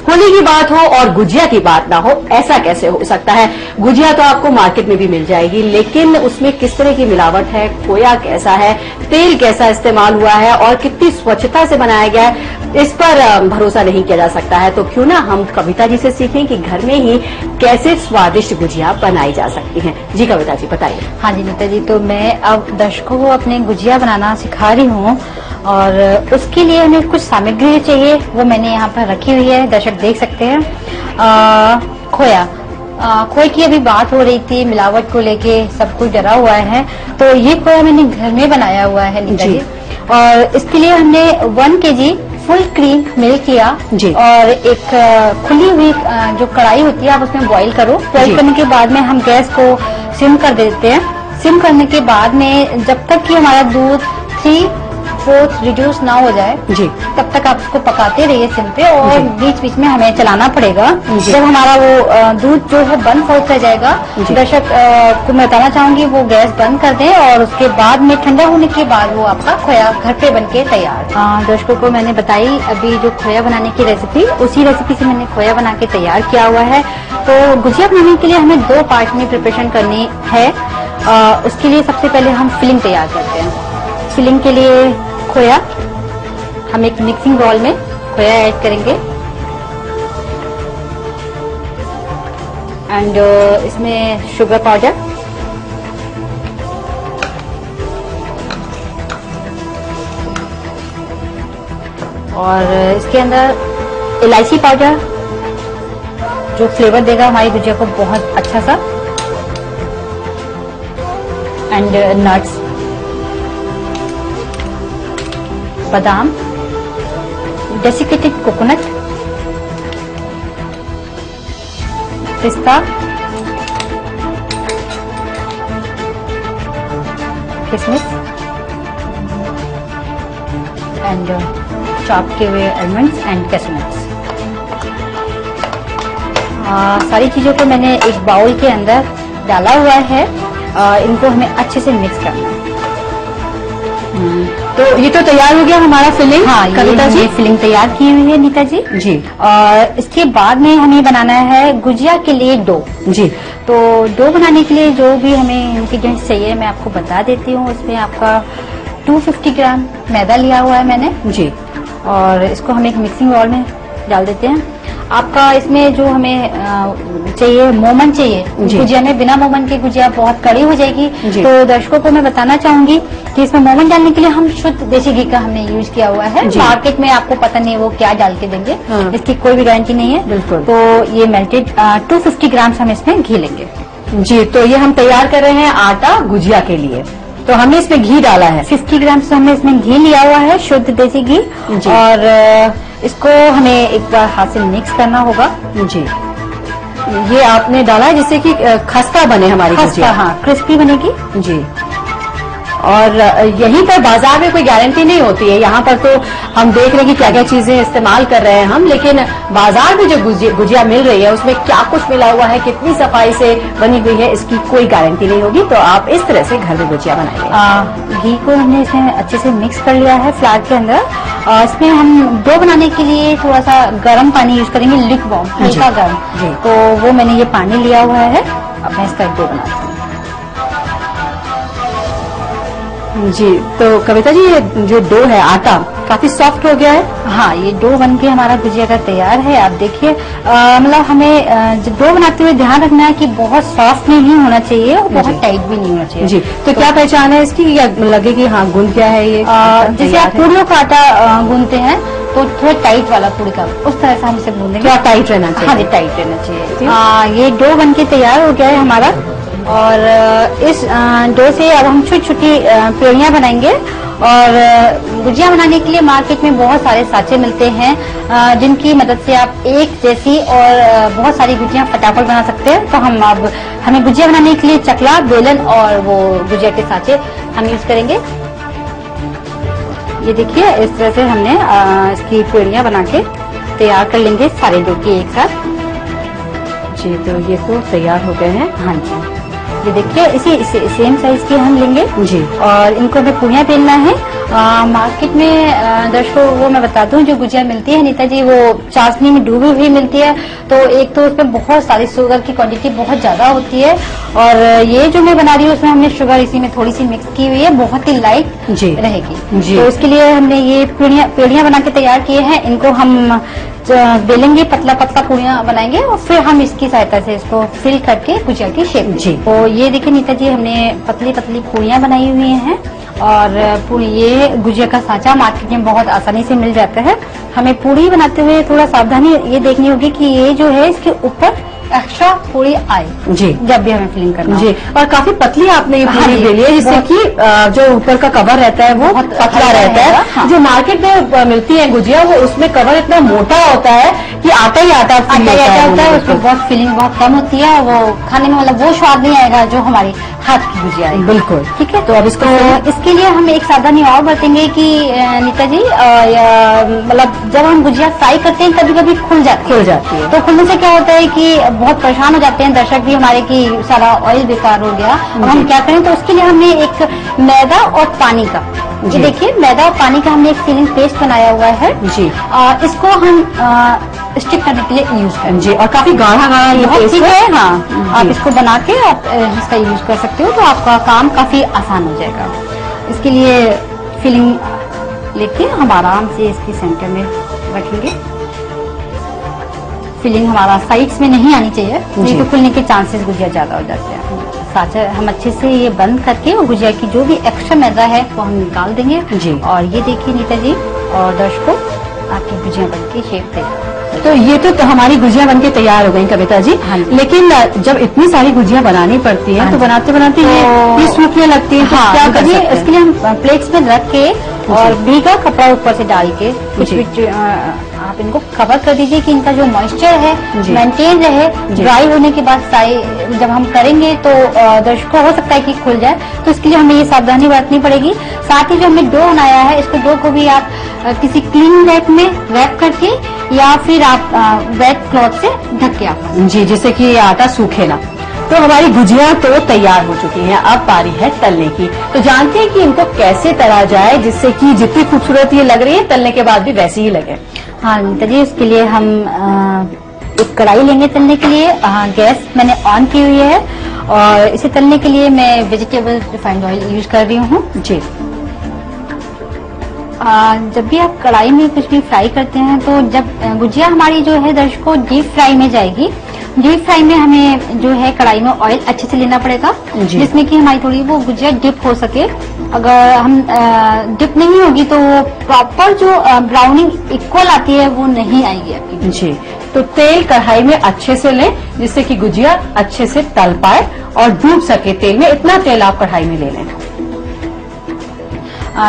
होली की बात हो और गुजिया की बात ना हो, ऐसा कैसे हो सकता है। गुजिया तो आपको मार्केट में भी मिल जाएगी, लेकिन उसमें किस तरह की मिलावट है, खोया कैसा है, तेल कैसा इस्तेमाल हुआ है और कितनी स्वच्छता से बनाया गया है, इस पर भरोसा नहीं किया जा सकता है। तो क्यों ना हम कविता जी से सीखें कि घर में ही कैसे स्वादिष्ट गुजिया बनाई जा सकती हैं। जी कविता जी बताइए। हाँ जी नीता जी, तो मैं अब दर्शकों को अपने गुजिया बनाना सिखा रही हूँ और उसके लिए हमें कुछ सामग्री चाहिए, वो मैंने यहाँ पर रखी हुई है, दर्शक देख सकते हैं। खोया, खोए की अभी बात हो रही थी, मिलावट को लेके सब कुछ डरा हुआ है, तो ये खोया मैंने घर में बनाया हुआ है नीता जी। और इसके लिए हमने 1 kg फुल क्रीम मिल्क लिया और एक खुली हुई जो कढ़ाई होती है आप उसमें बॉईल करो। बॉईल करने के बाद में हम गैस को सिम कर देते हैं। सिम करने के बाद में जब तक कि हमारा दूध 3/4 रिड्यूस ना हो जाए तब तक आप उसको पकाते रहिए सिम पे और बीच बीच में हमें चलाना पड़ेगा। जब हमारा वो दूध जो है बंद हो जाएगा, दर्शक को मैं बताना चाहूंगी वो गैस बंद कर दें और उसके बाद में ठंडा होने के बाद वो आपका खोया घर पे बनके तैयार। दर्शकों को मैंने बताई अभी जो खोया बनाने की रेसिपी, उसी रेसिपी से मैंने खोया बना के तैयार किया हुआ है। तो गुजिया बनाने के लिए हमें 2 पार्ट में प्रिपरेशन करनी है। उसके लिए सबसे पहले हम फिलिंग तैयार करते हैं। फिलिंग के लिए खोया हम एक मिक्सिंग बाउल में खोया ऐड करेंगे एंड इसमें शुगर पाउडर, और इसके अंदर इलायची पाउडर जो फ्लेवर देगा हमारी गुजिया को बहुत अच्छा सा, एंड नट्स, बादाम, डेसिकेटेड कोकोनट, पिस्ता, किशमिश एंड चॉप किए हुए आलमंड्स एंड कैशनट्स। सारी चीजों को मैंने एक बाउल के अंदर डाला हुआ है। इनको हमें अच्छे से मिक्स करना है। तो ये तो तैयार हो गया हमारा फिलिंग। हाँ, ये फिलिंग तैयार की हुई है नीता जी। और इसके बाद में हमें बनाना है गुजिया के लिए डो। तो डो बनाने के लिए जो भी हमें इंग्रेडिएंट्स चाहिए मैं आपको बता देती हूँ। इसमें आपका 250 ग्राम मैदा लिया हुआ है मैंने और इसको हम एक मिक्सिंग बाउल में डाल देते हैं। आपका इसमें जो हमें चाहिए मोमन चाहिए गुजिया में, बिना मोमन के गुजिया बहुत कड़ी हो जाएगी। तो दर्शकों को मैं बताना चाहूंगी कि इसमें मोमन डालने के लिए हम शुद्ध देसी घी का हमने यूज किया हुआ है। मार्केट में आपको पता नहीं वो क्या डाल के देंगे, इसकी कोई भी गारंटी नहीं है। तो ये मेल्टेड 250 ग्राम हम इसमें घी लेंगे। जी, तो ये हम तैयार कर रहे हैं आटा गुजिया के लिए, तो हमने इसमें घी डाला है 50 ग्राम से हमने इसमें घी लिया हुआ है, शुद्ध देसी घी। और इसको हमें एक बार हाथ से मिक्स करना होगा। ये आपने डाला है जिससे कि खस्ता बने हमारी गुजिया। हाँ, क्रिस्पी बनेगी। और यहीं पर बाजार में कोई गारंटी नहीं होती है। यहाँ पर तो हम देख रहे हैं कि क्या क्या चीजें इस्तेमाल कर रहे हैं हम, लेकिन बाजार में जो गुजिया मिल रही है उसमें क्या कुछ मिला हुआ है, कितनी सफाई से बनी हुई है, इसकी कोई गारंटी नहीं होगी। तो आप इस तरह से घर में गुजिया बनाइए। घी को हमने इसमें अच्छे से मिक्स कर लिया है फ्लावर के अंदर। इसमें हम डो बनाने के लिए थोड़ा सा गर्म पानी यूज करेंगे, लिक्वार्म, हल्का गर्म। तो वो मैंने ये पानी लिया हुआ है, अब मैं इसका डो बनाती हूँ। जी, तो कविता जी ये जो डो है आटा काफी सॉफ्ट हो गया है। हाँ, ये डो बन के हमारा गुजिया का तैयार है। आप देखिए, मतलब हमें डो बनाते हुए ध्यान रखना है कि बहुत सॉफ्ट नहीं होना चाहिए और बहुत टाइट भी नहीं होना चाहिए। जी, तो क्या पहचान है इसकी, या लगे कि हाँ गूंद क्या है ये? जैसे आप पूड़ियों का आटा गूंदते हैं तो थोड़ा टाइट वाला पूड़ी का, उस तरह से हम इसे गूंदेंगे। क्या टाइट रहना चाहिए? हाँ जी, टाइट रहना चाहिए। ये डो बन के तैयार हो गया है हमारा और इस डो से अब हम छोटी छोटी पेड़ियां बनाएंगे। और गुजिया बनाने के लिए मार्केट में बहुत सारे साँचे मिलते हैं जिनकी मदद से आप एक जैसी और बहुत सारी गुजिया फटाफट बना सकते हैं। तो हमें गुजिया बनाने के लिए चकला, बेलन और वो गुजिया के साँचे हम यूज करेंगे। ये देखिए, इस तरह से हमने इसकी पेड़ियां बना के तैयार कर लेंगे सारे डो की एक साथ। जी, तो ये तो तैयार हो गए हैं। हाँ जी, ये देखिए, इसी सेम साइज के हम लेंगे जी। और इनको हमें पूड़ियां बेलना है मार्केट में दर्शकों वो मैं बताती हूँ, जो गुजिया मिलती है नीता जी, वो चाशनी में डूबी हुई मिलती है। तो एक तो उसमें बहुत सारी शुगर की क्वांटिटी बहुत ज्यादा होती है, और ये जो मैं बना रही हूँ उसमें हमने शुगर इसी में थोड़ी सी मिक्स की हुई है, बहुत ही लाइट रहेगी। तो इसके लिए हमने ये पेड़ियां बना के तैयार किए हैं। इनको हम बेलेंगे, पतला पतला पूड़ियां बनाएंगे और फिर हम इसकी सहायता से इसको फिल करके गुजिया की शेप जी। तो ये देखिए नीता जी, हमने पतली पतली पूड़ियां बनाई हुई हैं, और ये गुजिया का सांचा मार्केट में बहुत आसानी से मिल जाता है। हमें पूड़ी बनाते हुए थोड़ा सावधानी ये देखनी होगी कि ये जो है इसके ऊपर एक्स्ट्रा पूड़ी आए जी, जब भी हमें फिलिंग करना जी। और काफी पतली आपने ये पूड़ी बेली है, जिससे कि जो ऊपर का कवर रहता है वो पतला रहता है। हाँ। जो मार्केट में मिलती है गुजिया, वो उसमें कवर इतना मोटा होता है कि आटा ही आटा होता है, उसमें बहुत फिलिंग बहुत कम होती है, वो खाने में मतलब वो स्वाद नहीं आएगा जो हमारी हाथ की गुजिया है। बिल्कुल ठीक है। तो अब इसके लिए हम एक सावधानी और बरतेंगे कि नीता जी, मतलब जब हम गुजिया फ्राई करते हैं कभी कभी खुल जाती है। तो खुलने से क्या होता है कि बहुत परेशान हो जाते हैं दर्शक भी हमारे कि सारा ऑयल बेकार हो गया। अब हम क्या करें, तो उसके लिए हमने एक मैदा और पानी का, ये देखिए मैदा और पानी का हमने एक फिलिंग पेस्ट बनाया हुआ है जी। इसको हम स्टिक करने के लिए यूज करें जी, और काफी गाढ़ा ये पेस्ट है। हाँ, आप इसको बना के आप इसका यूज कर सकते हो, तो आपका काम काफी आसान हो जाएगा। इसके लिए फिलिंग लेके हम आराम से इसके सेंटर में रखेंगे। फिलिंग हमारा साइड्स में नहीं आनी चाहिए, नहीं तो खुलने के चांसेस गुजिया ज्यादा हो जाते हैं। साचा हम अच्छे से ये बंद करके और गुजिया की जो भी एक्स्ट्रा मैदा है वो हम निकाल देंगे जी। और ये देखिए नीता जी और दर्शकों, आपकी गुजिया बनके शेप तैयार। तो ये तो हमारी गुजिया बनके तैयार हो गई कविता जी। हाँ जी। लेकिन जब इतनी सारी गुजिया बनानी पड़ती है तो बनाते बनाते ये सूखने लगती है। हाँ, क्या करिए, इसके लिए हम प्लेट्स में रख के और भीगा कपड़ा ऊपर से डाल के कुछ आप इनको कवर कर दीजिए कि इनका जो मॉइस्चर है मेंटेन रहे। ड्राई होने के बाद फ्राई जब हम करेंगे तो दर्शकों हो सकता है कि खुल जाए, तो इसके लिए हमें ये सावधानी बरतनी पड़ेगी। साथ ही जो हमने डो बनाया है, इसको डो को भी आप किसी क्लीन रैक में रैप करके या फिर आप वेट क्लॉथ से ढक के आप जी, जिससे कि आटा सूखे ना। तो हमारी गुजिया तो तैयार हो चुकी हैं, अब पारी है तलने की। तो जानते हैं कि इनको कैसे तला जाए जिससे कि जितनी खूबसूरत ये लग रही है तलने के बाद भी वैसी ही लगे। हाँ नीता जी, इसके लिए हम एक कढ़ाई लेंगे तलने के लिए। गैस मैंने ऑन की हुई है और इसे तलने के लिए मैं वेजिटेबल रिफाइंड ऑयल यूज कर रही हूँ जी। जब भी आप कढ़ाई में कुछ भी फ्राई करते हैं तो जब गुजिया हमारी जो है दर्शकों डीप फ्राई में जाएगी, डीप फ्राई में हमें जो है कढ़ाई में ऑयल अच्छे से लेना पड़ेगा जिसमें कि हमारी थोड़ी वो गुजिया डिप हो सके। अगर हम डिप नहीं होगी तो वो प्रॉपर जो ब्राउनिंग इक्वल आती है वो नहीं आएगी आपकी जी। तो तेल कढ़ाई में अच्छे से लें जिससे कि गुजिया अच्छे से तल पाए और डूब सके तेल में, इतना तेल आप कढ़ाई में ले लें।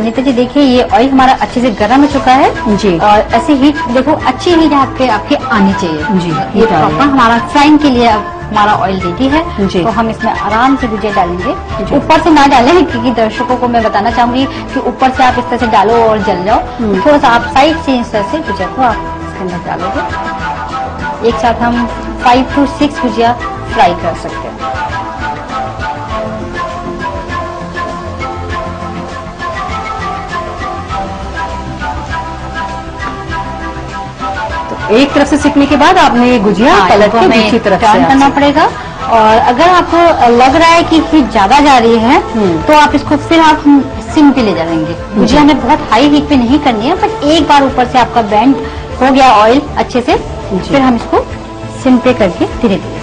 नीता जी देखिए ये ऑयल हमारा अच्छे से गर्म हो चुका है जी, और ऐसे हीट देखो अच्छी हीट आपके आनी चाहिए जी। ये प्रॉपर हमारा फ्राइंग के लिए हमारा ऑयल रेडी है जी। तो हम इसमें आराम से गुजिया डालेंगे, ऊपर से ना डालें क्योंकि दर्शकों को मैं बताना चाहूंगी कि ऊपर से आप इस तरह से डालो और जल जाओ, थोड़ा सा आप साइड से इस तरह से गुजिया को आप इसके अंदर डालोगे। एक साथ हम 5 to 6 गुजिया फ्राई कर सकते हैं। एक तरफ से सिकने के बाद आपने गुजिया पलट के दूसरी तरफ टर्न करना पड़ेगा। और अगर आपको लग रहा है कि हीट ज्यादा जा रही है तो आप इसको फिर आप सिम पे ले जाएंगे। गुजिया हमें बहुत हाई हीट पे नहीं करनी है, बट एक बार ऊपर से आपका बैंड हो गया ऑयल अच्छे से, फिर हम इसको सिम पे करके धीरे धीरे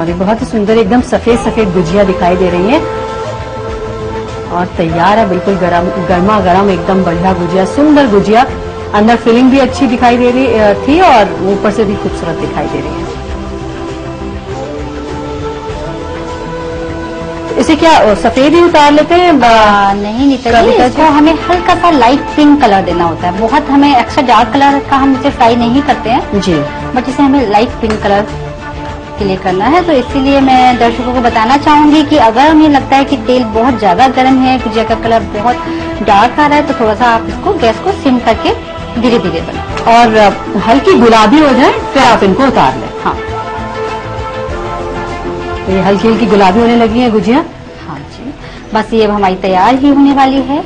और बहुत ही सुंदर एकदम सफेद सफेद गुजिया दिखाई दे रही है और तैयार है बिल्कुल गर्मा गर्म एकदम बढ़िया गुजिया, सुंदर गुजिया। अंदर फिलिंग भी अच्छी दिखाई दे रही थी और ऊपर से भी खूबसूरत दिखाई दे रही है। इसे क्या सफेद ही उतार लेते हैं? नहीं नीता जी, इसको हमें हल्का सा लाइट पिंक कलर देना होता है, बहुत हमें एक्स्ट्रा डार्क कलर का हम इसे फ्राई नहीं करते हैं जी, बट इसे हमें लाइट पिंक कलर के लिए करना है। तो इसीलिए मैं दर्शकों को बताना चाहूंगी कि अगर हमें लगता है कि तेल बहुत ज्यादा गर्म है, गुजिया का कलर बहुत डार्क आ रहा है, तो थोड़ा सा आप इसको गैस को सिम करके धीरे धीरे बनाएं और हल्की गुलाबी हो जाए फिर आप इनको उतार लें। हाँ तो ये हल्की हल्की गुलाबी होने लगी है गुजिया। हाँ जी, बस ये अब हमारी तैयार ही होने वाली है।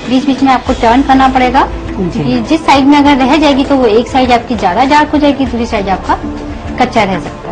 बीच बीच में आपको टर्न करना पड़ेगा, क्योंकि जिस साइड में अगर रह जाएगी तो वो एक साइड आपकी ज्यादा डार्क हो जाएगी, दूसरी साइड आपका कच्चा रह सकता है।